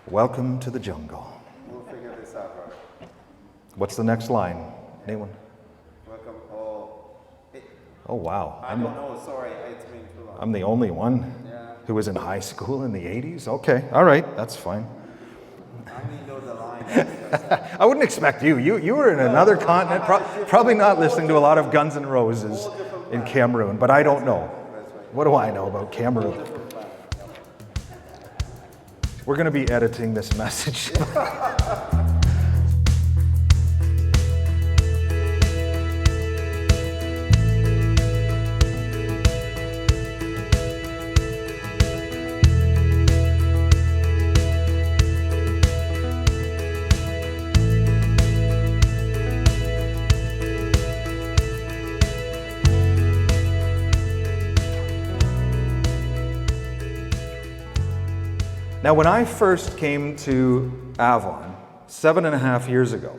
Welcome to the jungle. We'll figure this out, brother. What's the next line? Anyone? Welcome. Oh, wow. I don't know. Sorry, it's been too long. I'm the only one Yeah. who was in high school in the 80s? Okay, all right, that's fine. I only know the line. I wouldn't expect you. You were in another continent, probably not listening to a lot of Guns N' Roses in Cameroon, but I don't know. What do I know about Cameroon? We're going to be editing this message. Now, when I first came to Avon 7.5 years ago,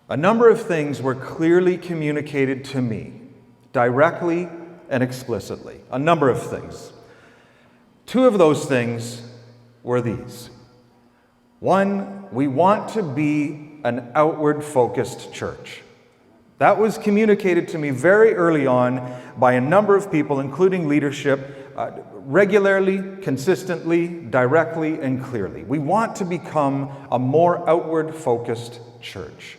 a number of things were clearly communicated to me, directly and explicitly. A number of things. Two of those things were these. One, we want to be an outward-focused church. That was communicated to me very early on by a number of people, including leadership, regularly, consistently, directly, and clearly. We want to become a more outward-focused church.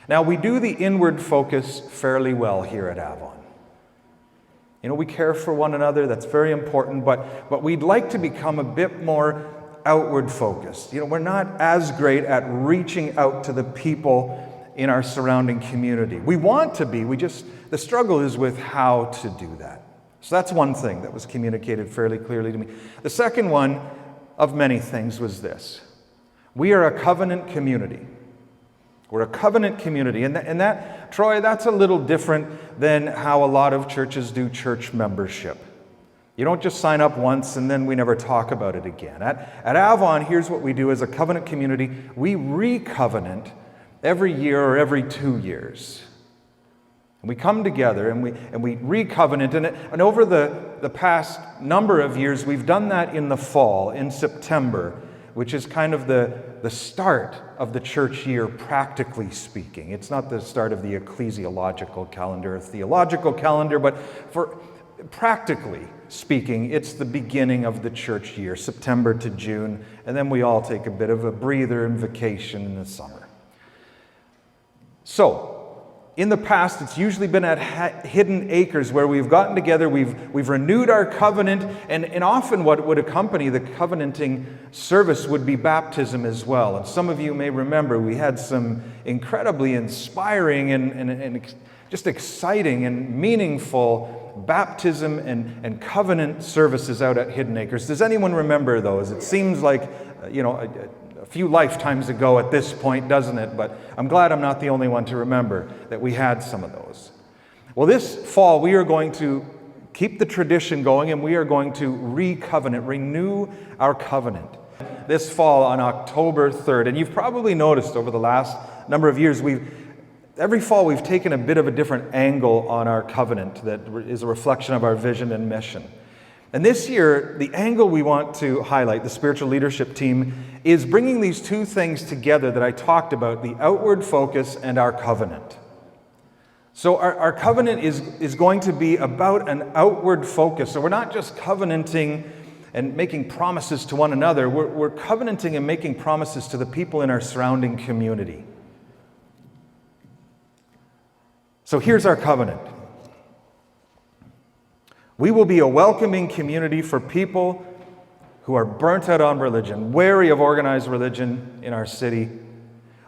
Now, we do the inward focus fairly well here at Avon. You know, we care for one another, that's very important, but we'd like to become a bit more outward-focused. You know, we're not as great at reaching out to the people in our surrounding community. We want to be, the struggle is with how to do that. So that's one thing that was communicated fairly clearly to me. The second one of many things was this. We are a covenant community. We're a covenant community. And that, Troy, that's a little different than how a lot of churches do church membership. You don't just sign up once and then we never talk about it again. At Avon, here's what we do as a covenant community. We re-covenant every year or every 2 years. And we come together and we re-covenant. And over the past number of years, we've done that in the fall, in September, which is kind of the start of the church year, practically speaking. It's not the start of the ecclesiological calendar or theological calendar, but for practically speaking, it's the beginning of the church year, September to June. And then we all take a bit of a breather and vacation in the summer. So, in the past, it's usually been at Hidden Acres where we've gotten together, we've renewed our covenant, and often what would accompany the covenanting service would be baptism as well. And some of you may remember we had some incredibly inspiring and just exciting and meaningful baptism and covenant services out at Hidden Acres. Does anyone remember those? It seems like, a few lifetimes ago at this point, doesn't it? But I'm glad I'm not the only one to remember that we had some of those. Well, this fall, we are going to keep the tradition going, and we are going to re-covenant, renew our covenant. This fall on October 3rd, and you've probably noticed over the last number of years, every fall we've taken a bit of a different angle on our covenant that is a reflection of our vision and mission. And this year, the angle we want to highlight, the spiritual leadership team, is bringing these two things together that I talked about, the outward focus and our covenant. So our covenant is going to be about an outward focus. So we're not just covenanting and making promises to one another. We're covenanting and making promises to the people in our surrounding community. So here's our covenant. We will be a welcoming community for people who are burnt out on religion, wary of organized religion in our city,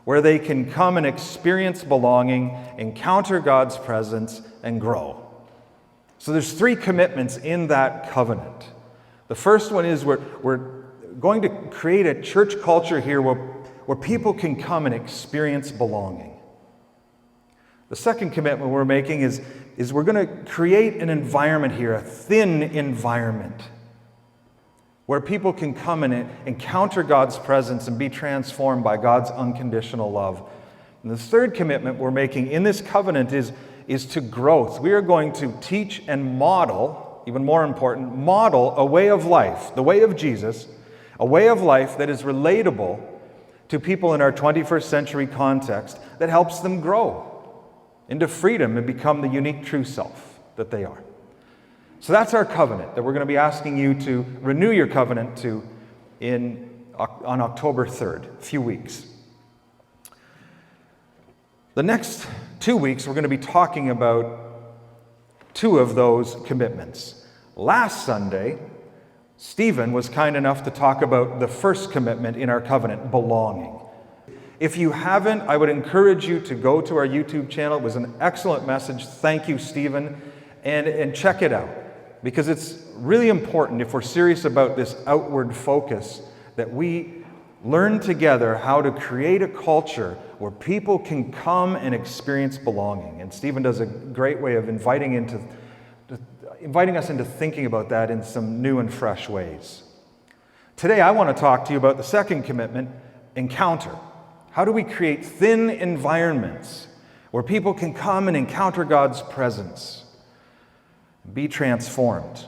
where they can come and experience belonging, encounter God's presence, and grow. So there's 3 commitments in that covenant. The first one is we're going to create a church culture here where people can come and experience belonging. The second commitment we're making is we're going to create an environment here, a thin environment, where people can come and encounter God's presence and be transformed by God's unconditional love. And the third commitment we're making in this covenant is to growth. We are going to teach and model, even more important, model a way of life, the way of Jesus, A way of life that is relatable to people in our 21st century context, that helps them grow into freedom and become the unique true self that they are. So that's our covenant that we're going to be asking you to renew your covenant to on October 3rd, a few weeks. The next 2 weeks, we're going to be talking about two of those commitments. Last Sunday, Stephen was kind enough to talk about the first commitment in our covenant, belonging. If you haven't, I would encourage you to go to our YouTube channel. It was an excellent message. Thank you, Stephen. And check it out, because it's really important, if we're serious about this outward focus, that we learn together how to create a culture where people can come and experience belonging. And Stephen does a great way of inviting us into thinking about that in some new and fresh ways. Today, I want to talk to you about the second commitment, encounter. How do we create thin environments where people can come and encounter God's presence, be transformed?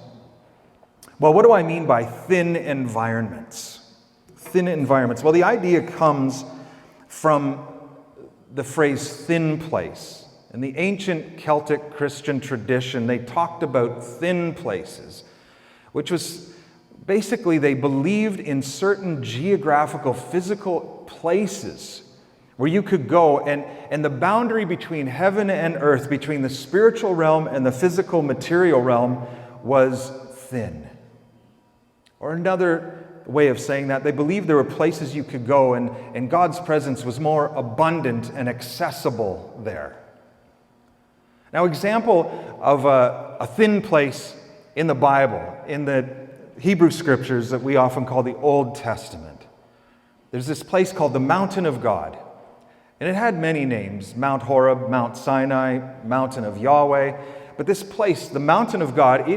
Well, what do I mean by thin environments? Thin environments. Well, the idea comes from the phrase thin place. In the ancient Celtic Christian tradition, they talked about thin places, which was basically they believed in certain geographical, physical places where you could go, and the boundary between heaven and earth, between the spiritual realm and the physical material realm, was thin. Or another way of saying that, they believed there were places you could go, and God's presence was more abundant and accessible there. Now, example of a thin place in the Bible, in the Hebrew scriptures that we often call the Old Testament. There's this place called the Mountain of God. And it had many names: Mount Horeb, Mount Sinai, Mountain of Yahweh. But this place, the Mountain of God,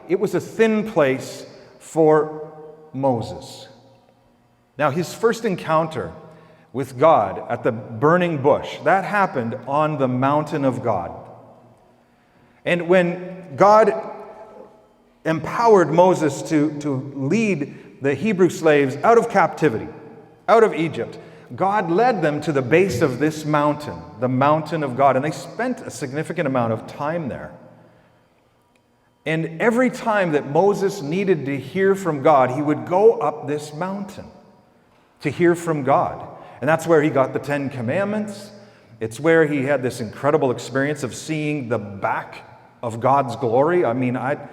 it was a thin place for Moses. Now, his first encounter with God at the burning bush, that happened on the Mountain of God. And when God empowered Moses to lead the Hebrew slaves out of captivity, out of Egypt, God led them to the base of this mountain, the Mountain of God, and they spent a significant amount of time there. And every time that Moses needed to hear from God, he would go up this mountain to hear from God. And that's where he got the 10 Commandments. It's where he had this incredible experience of seeing the back of God's glory. I mean, I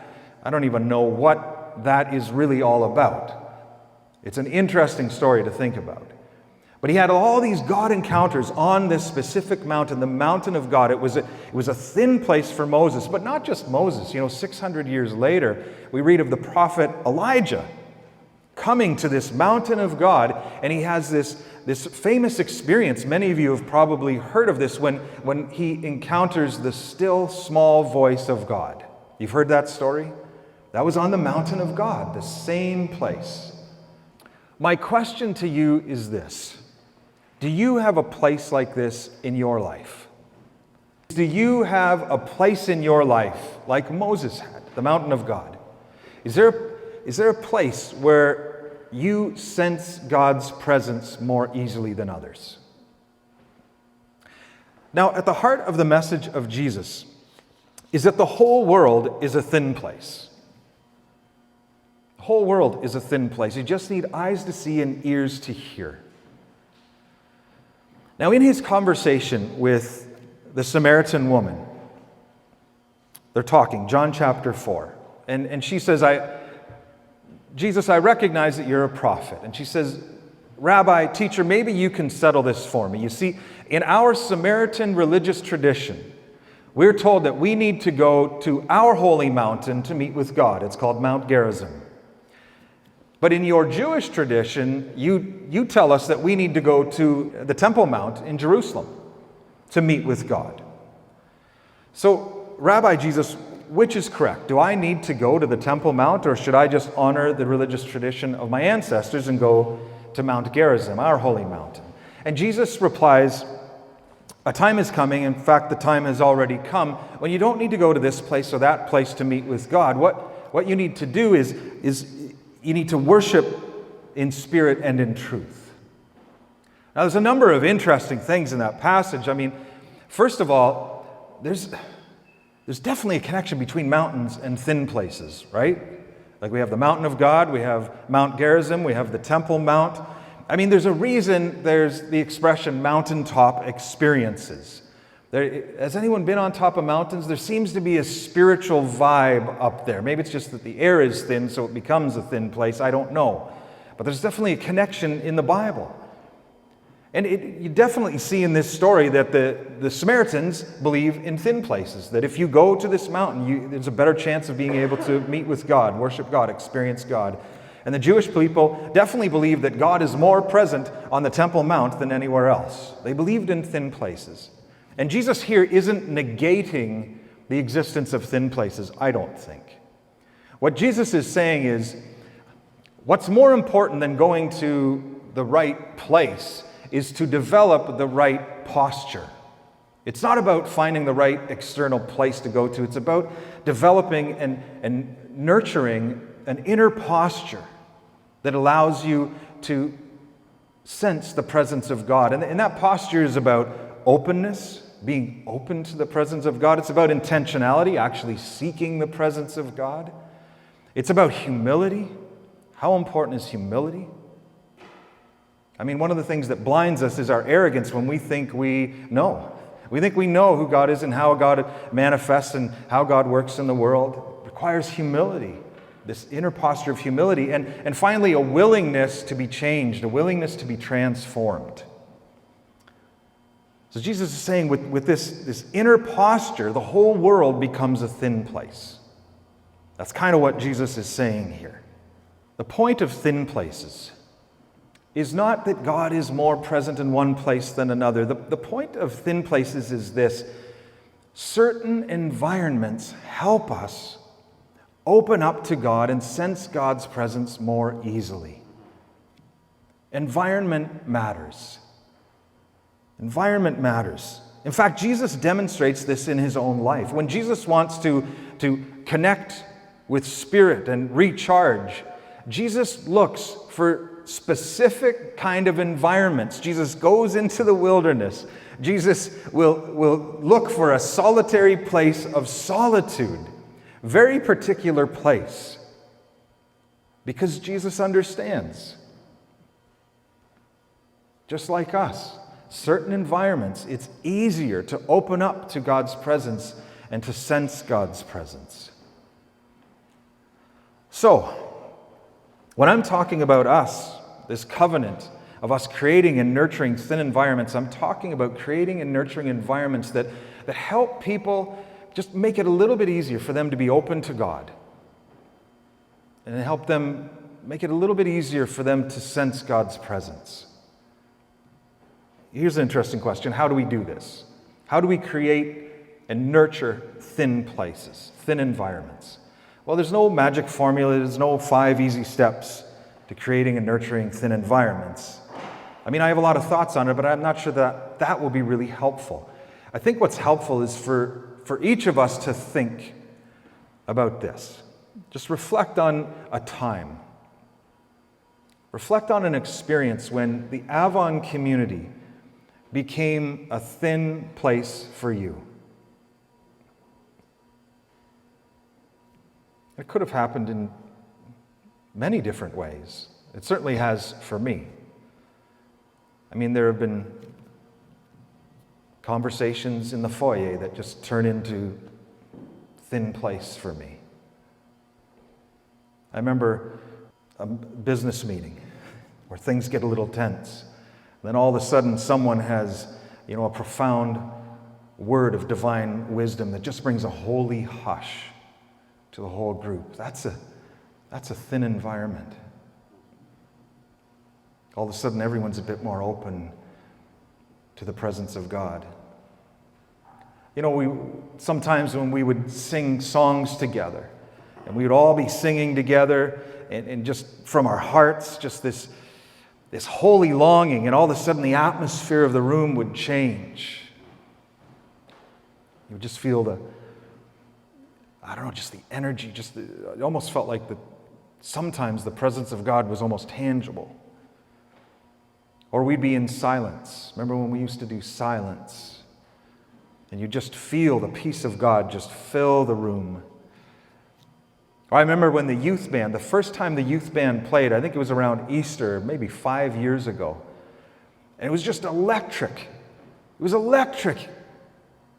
don't even know what that is really all about. It's an interesting story to think about. But he had all these God encounters on this specific mountain, the Mountain of God. It was a thin place for Moses, but not just Moses. 600 years later, we read of the prophet Elijah coming to this Mountain of God, and he has this famous experience. Many of you have probably heard of this when he encounters the still small voice of God. You've heard that story? That was on the Mountain of God, the same place. My question to you is this: do you have a place like this in your life? Do you have a place in your life like Moses had, the Mountain of God? Is there a place where you sense God's presence more easily than others? Now, at the heart of the message of Jesus is that the whole world is a thin place. The whole world is a thin place. You just need eyes to see and ears to hear. Now, in his conversation with the Samaritan woman, they're talking, John chapter 4, and she says, Jesus, I recognize that you're a prophet. And she says, Rabbi, teacher, maybe you can settle this for me. You see, in our Samaritan religious tradition, we're told that we need to go to our holy mountain to meet with God. It's called Mount Gerizim. But in your Jewish tradition, you tell us that we need to go to the Temple Mount in Jerusalem to meet with God. So, Rabbi Jesus, which is correct? Do I need to go to the Temple Mount, or should I just honor the religious tradition of my ancestors and go to Mount Gerizim, our holy mountain? And Jesus replies, a time is coming, in fact, the time has already come, when you don't need to go to this place or that place to meet with God. What you need to do is you need to worship in spirit and in truth. Now, there's a number of interesting things in that passage. I mean, first of all, there's definitely a connection between mountains and thin places, right? Like we have the mountain of God, we have Mount Gerizim, we have the Temple Mount. I mean, there's a reason there's the expression mountaintop experiences. Has anyone been on top of mountains? There seems to be a spiritual vibe up there. Maybe it's just that the air is thin, so it becomes a thin place. I don't know. But there's definitely a connection in the Bible. And you definitely see in this story that the Samaritans believe in thin places, that if you go to this mountain, there's a better chance of being able to meet with God, worship God, experience God. And the Jewish people definitely believed that God is more present on the Temple Mount than anywhere else. They believed in thin places. And Jesus here isn't negating the existence of thin places, I don't think. What Jesus is saying is, what's more important than going to the right place is to develop the right posture. It's not about finding the right external place to go to. It's about developing and nurturing an inner posture that allows you to sense the presence of God. And that posture is about openness, being open to the presence of God. It's about intentionality, actually seeking the presence of God. It's about humility. How important is humility? I mean, one of the things that blinds us is our arrogance when we think we know. We think we know who God is and how God manifests and how God works in the world. It requires humility, this inner posture of humility. And finally, a willingness to be changed, a willingness to be transformed. So Jesus is saying with this inner posture, the whole world becomes a thin place. That's kind of what Jesus is saying here. The point of thin places is not that God is more present in one place than another. The point of thin places is this: certain environments help us open up to God and sense God's presence more easily. Environment matters. Environment matters. In fact, Jesus demonstrates this in his own life. When Jesus wants to connect with spirit and recharge, Jesus looks for specific kind of environments. Jesus goes into the wilderness. Jesus will look for a solitary place of solitude, very particular place, because Jesus understands. Just like us, certain environments, it's easier to open up to God's presence and to sense God's presence. So, when I'm talking about us, this covenant of us creating and nurturing thin environments, I'm talking about creating and nurturing environments that help people, just make it a little bit easier for them to be open to God. And help them, make it a little bit easier for them to sense God's presence. Here's an interesting question. How do we do this? How do we create and nurture thin places, thin environments? Well, there's no magic formula. There's no 5 easy steps to creating and nurturing thin environments. I mean, I have a lot of thoughts on it, but I'm not sure that will be really helpful. I think what's helpful is for each of us to think about this. Just reflect on a time. Reflect on an experience when the Avon community became a thin place for you. It could have happened in many different ways. It certainly has for me. I mean, there have been conversations in the foyer that just turn into thin place for me. I remember a business meeting where things get a little tense. Then all of a sudden someone has, a profound word of divine wisdom that just brings a holy hush to the whole group. That's a thin environment. All of a sudden everyone's a bit more open to the presence of God. Sometimes when we would sing songs together, and we would all be singing together, and just from our hearts, just this holy longing, and all of a sudden the atmosphere of the room would change. You would just feel just the energy, it almost felt like the Sometimes the presence of God was almost tangible. Or we'd be in silence. Remember when we used to do silence? And you just feel the peace of God just fill the room. Or I remember when the first time the youth band played, I think it was around Easter, maybe 5 years ago. And it was just electric. It was electric.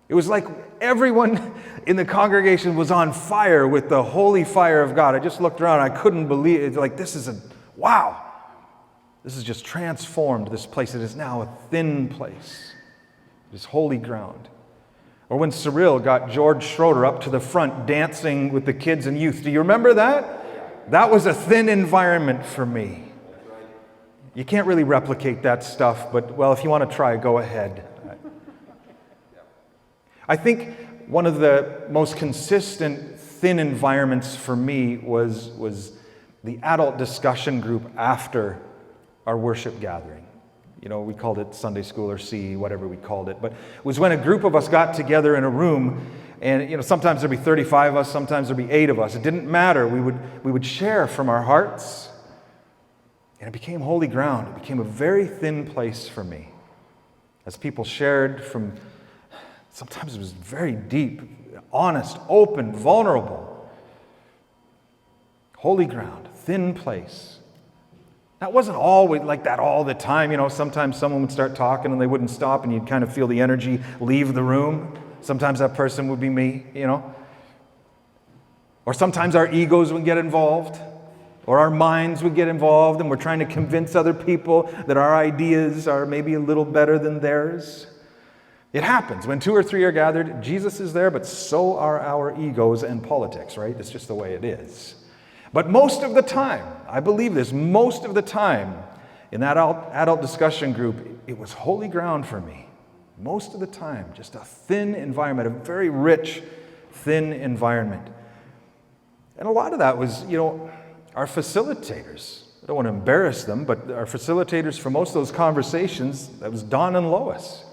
It was like everyone in the congregation was on fire with the holy fire of God. I just looked around, I couldn't believe it. Like, wow. This has just transformed this place. It is now a thin place. It is holy ground. Or when Cyril got George Schroeder up to the front dancing with the kids and youth. Do you remember that? That was a thin environment for me. You can't really replicate that stuff, but, well, if you want to try, go ahead. I think one of the most consistent thin environments for me was the adult discussion group after our worship gathering. You know, we called it Sunday school or CE, whatever we called it. But it was when a group of us got together in a room, and sometimes there'd be 35 of us, sometimes there'd be 8 of us. It didn't matter. We would share from our hearts, and it became holy ground. It became a very thin place for me. As people shared from, sometimes it was very deep, honest, open, vulnerable. Holy ground, thin place. That wasn't always like that all the time. Sometimes someone would start talking and they wouldn't stop and you'd kind of feel the energy leave the room. Sometimes that person would be me, Or sometimes our egos would get involved, or our minds would get involved, and we're trying to convince other people that our ideas are maybe a little better than theirs. It happens. When 2 or 3 are gathered, Jesus is there, but so are our egos and politics, right? It's just the way it is. But most of the time, I believe this, most of the time in that adult discussion group, it was holy ground for me. Most of the time, just a thin environment, a very rich, thin environment. And a lot of that was, our facilitators. I don't want to embarrass them, but our facilitators for most of those conversations, that was Don and Lois.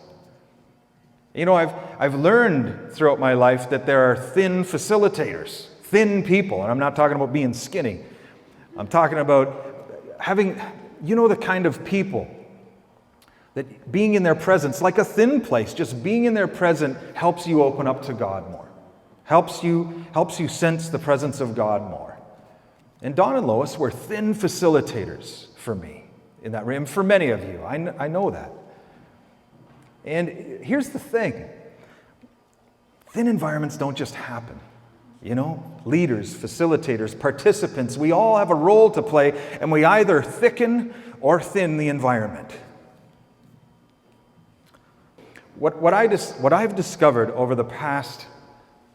I've learned throughout my life that there are thin facilitators, thin people, and I'm not talking about being skinny. I'm talking about having, the kind of people that being in their presence, like a thin place, just being in their presence helps you open up to God more, helps you sense the presence of God more. And Don and Lois were thin facilitators for me in that room, for many of you. I know that. And here's the thing. Thin environments don't just happen. Leaders, facilitators, participants, we all have a role to play, and we either thicken or thin the environment. What I've discovered over the past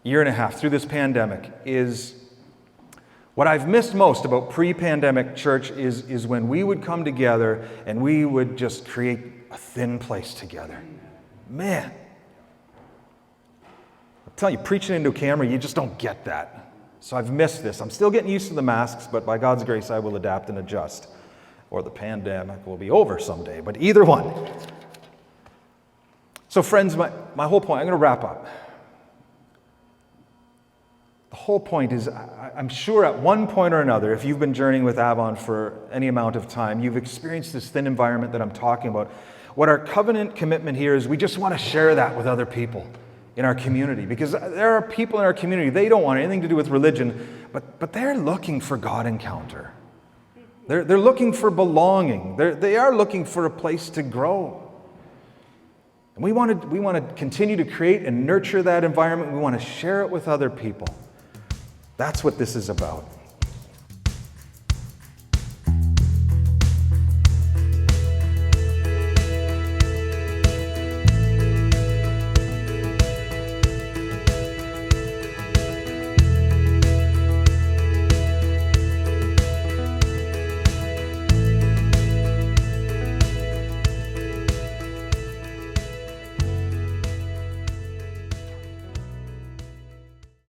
year and a half through this pandemic is what I've missed most about pre-pandemic church is when we would come together and we would just create a thin place together. Man, I'm telling you, preaching into a camera, you just don't get that. So I've missed this. I'm still getting used to the masks, but by God's grace, I will adapt and adjust. Or the pandemic will be over someday, but either one. So friends, my whole point, I'm going to wrap up. The whole point is, I'm sure at one point or another, if you've been journeying with Avon for any amount of time, you've experienced this thin environment that I'm talking about. What our covenant commitment here is, we just want to share that with other people in our community, because there are people in our community, they don't want anything to do with religion, but they're looking for God encounter. They're looking for belonging. They are looking for a place to grow. And we want to continue to create and nurture that environment. We want to share it with other people. That's what this is about.